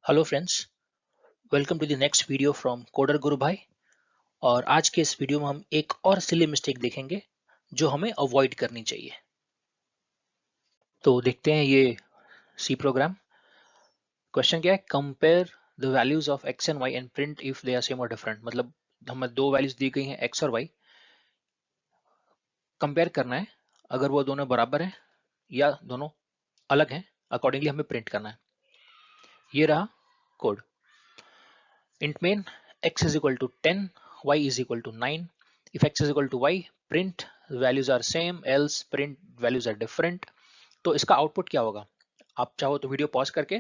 Hello friends, welcome to the next video from coder Guru Bhai. और आज के इस वीडियो में हम एक और सिली मिस्टेक देखेंगे जो हमें अवॉइड करनी चाहिए। तो देखते हैं ये सी प्रोग्राम। क्वेश्चन क्या है? Compare the values of X and Y and print if they are same और डिफरेंट। मतलब हमें दो वैल्यूज दी गई हैं एक्स और वाई, कंपेयर करना है। अगर वो दोनों बराबर हैं या दोनों अलग हैं, अकॉर्डिंगली हमें प्रिंट करना है। ये रहा code. int main x is equal to 10, y is equal to 9. If x is equal to y, print values are same, else print values are different. तो इसका आउटपुट क्या होगा? आप चाहो तो वीडियो पॉज करके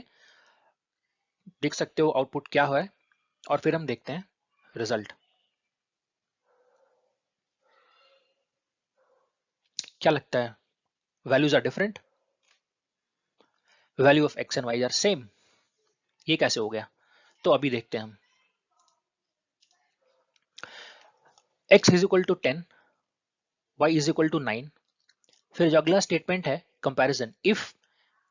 देख सकते हो आउटपुट क्या है, और फिर हम देखते हैं रिजल्ट क्या लगता है। Values are different, value of X and Y are same. ये कैसे हो गया? तो अभी देखते हैं हम। x is equal to 10, y is equal to 9। फिर जो अगला स्टेटमेंट है comparison, if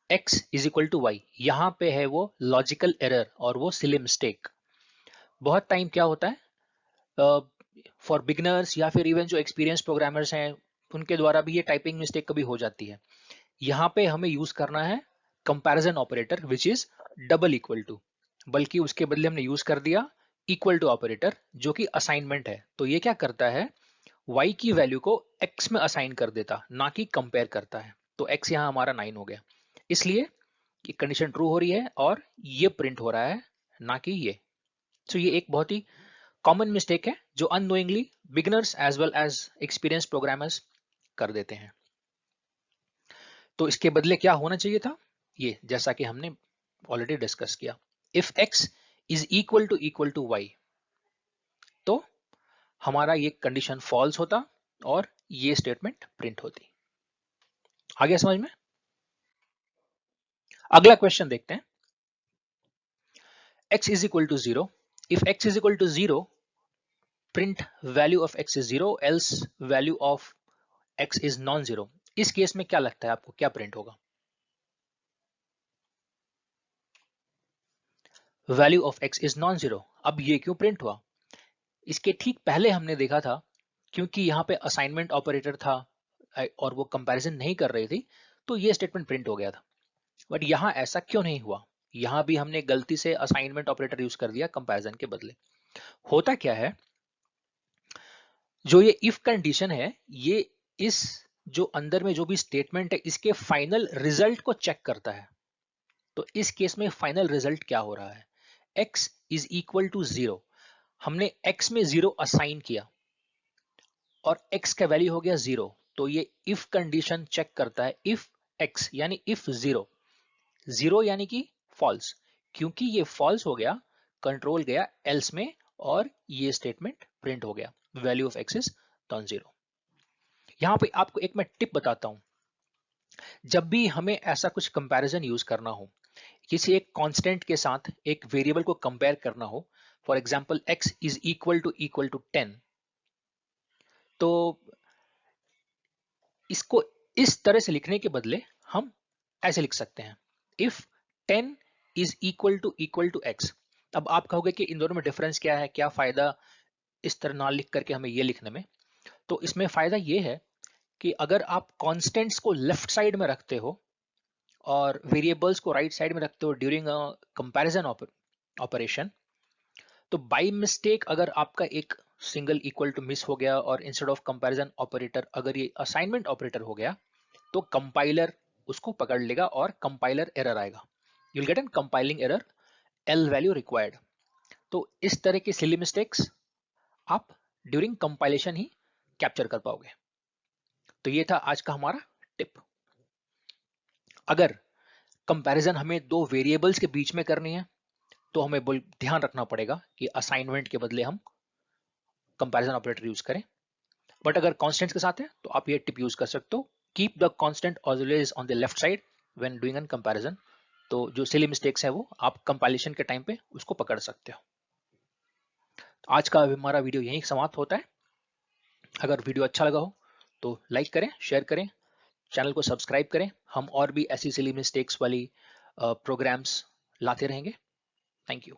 x is equal to Y, यहाँ पे है वो लॉजिकल एरर और वो सिली मिस्टेक। बहुत टाइम क्या होता है फॉर बिगनर्स या फिर इवन जो एक्सपीरियंस प्रोग्रामर्स हैं उनके द्वारा भी ये टाइपिंग मिस्टेक कभी हो जाती है। यहाँ पे हमें यूज करना है comparison operator which is double equal to, बल्कि उसके बदले हमने यूज कर दिया इक्वल टू ऑपरेटर जो कि असाइनमेंट है। तो ये क्या करता है, y की वैल्यू को x में असाइन कर देता, ना कि कंपेयर करता है। तो x यहाँ हमारा 9 हो गया, इसलिए ये कंडीशन ट्रू हो रही है और ये प्रिंट हो रहा है, ना कि ये। तो ये एक बहुत ही कॉमन मिस्टेक है जो unknowingly beginners as well as experience programmers कर देते हैं। तो इसके बदले क्या होना चाहिए था, ये जैसा कि हमने ऑलरेडी डिस्कस किया। If x is equal to Y, तो हमारा ये कंडीशन फॉल्स होता और ये स्टेटमेंट प्रिंट होती। आ गया समझ में? अगला क्वेश्चन देखते हैं। x is equal to 0. If x is equal to 0, print value of x is 0, else value of x is non-zero. इस केस में क्या लगता है आपको, क्या प्रिंट होगा? Value of x is non-zero। अब ये क्यों प्रिंट हुआ? इसके ठीक पहले हमने देखा था, क्योंकि यहाँ पे असाइनमेंट ऑपरेटर था और वो कंपैरिजन नहीं कर रही थी, तो ये स्टेटमेंट प्रिंट हो गया था। बट यहाँ ऐसा क्यों नहीं हुआ? यहाँ भी हमने गलती से असाइनमेंट ऑपरेटर यूज कर दिया कंपैरिजन के बदले। होता क्या है, जो ये इफ कंडीशन है, ये इस जो अंदर में जो भी स्टेटमेंट है इसके फाइनल रिजल्ट को चेक करता है। तो इस केस में फाइनल रिजल्ट क्या हो रहा है, x इज इक्वल टू 0। हमने x में 0 असाइन किया और x का वैल्यू हो गया 0। तो ये इफ कंडीशन चेक करता है इफ x यानी इफ 0, 0 यानी कि फॉल्स। क्योंकि ये फॉल्स हो गया, कंट्रोल गया एल्स में और ये स्टेटमेंट प्रिंट हो गया, value of x is non zero. यहां पे आपको एक मैं टिप बताता हूं। जब भी हमें ऐसा कुछ कंपैरिजन यूज करना हो, किसी एक कांस्टेंट के साथ एक वेरिएबल को कंपेयर करना हो, for example x is equal to 10, तो इसको इस तरह से लिखने के बदले हम ऐसे लिख सकते हैं, if 10 is equal to x। अब आप कहोगे कि इन दोनों में डिफरेंस क्या है, क्या फायदा इस तरह ना लिख करके हमें ये लिखने में? तो इसमें फायदा ये है कि अगर आप कॉन्स्टेंट्स को लेफ्ट साइड में रखते हो और वेरिएबल्स को राइट साइड में रखते हो ड्यूरिंग अ कंपैरिजन ऑपरेशन, तो बाय मिस्टेक अगर आपका एक सिंगल इक्वल टू मिस हो गया और इंस्टेड ऑफ कंपैरिजन ऑपरेटर अगर ये असाइनमेंट ऑपरेटर हो गया, तो कंपाइलर उसको पकड़ लेगा और कंपाइलर एरर आएगा। You will get an compiling error, L value required. तो इस तरह की सिली मिस्टेक्स आप ड्यूरिंग कंपाइलेशन ही कैप्चर कर पाओगे। तो ये था आज का हमारा टिप। अगर कंपैरिजन हमें दो वेरिएबल्स के बीच में करनी है, तो हमें ध्यान रखना पड़ेगा कि असाइनमेंट के बदले हम कंपैरिजन ऑपरेटर यूज करें। बट अगर कांस्टेंट्स के साथ है तो आप ये टिप यूज कर सकते हो, keep the constant always on the left side when doing an comparison. तो जो सिली मिस्टेक्स है वो आप कंपाइलेशन के टाइम पे उसको पकड़ सकते हो। आज का हमारा वीडियो यहीं समाप्त होता है। अगर वीडियो अच्छा लगा हो तो लाइक करें, शेयर करें, चैनल को सब्सक्राइब करें। हम और भी ऐसी सिली मिस्टेक्स वाली प्रोग्राम्स लाते रहेंगे। Thank you.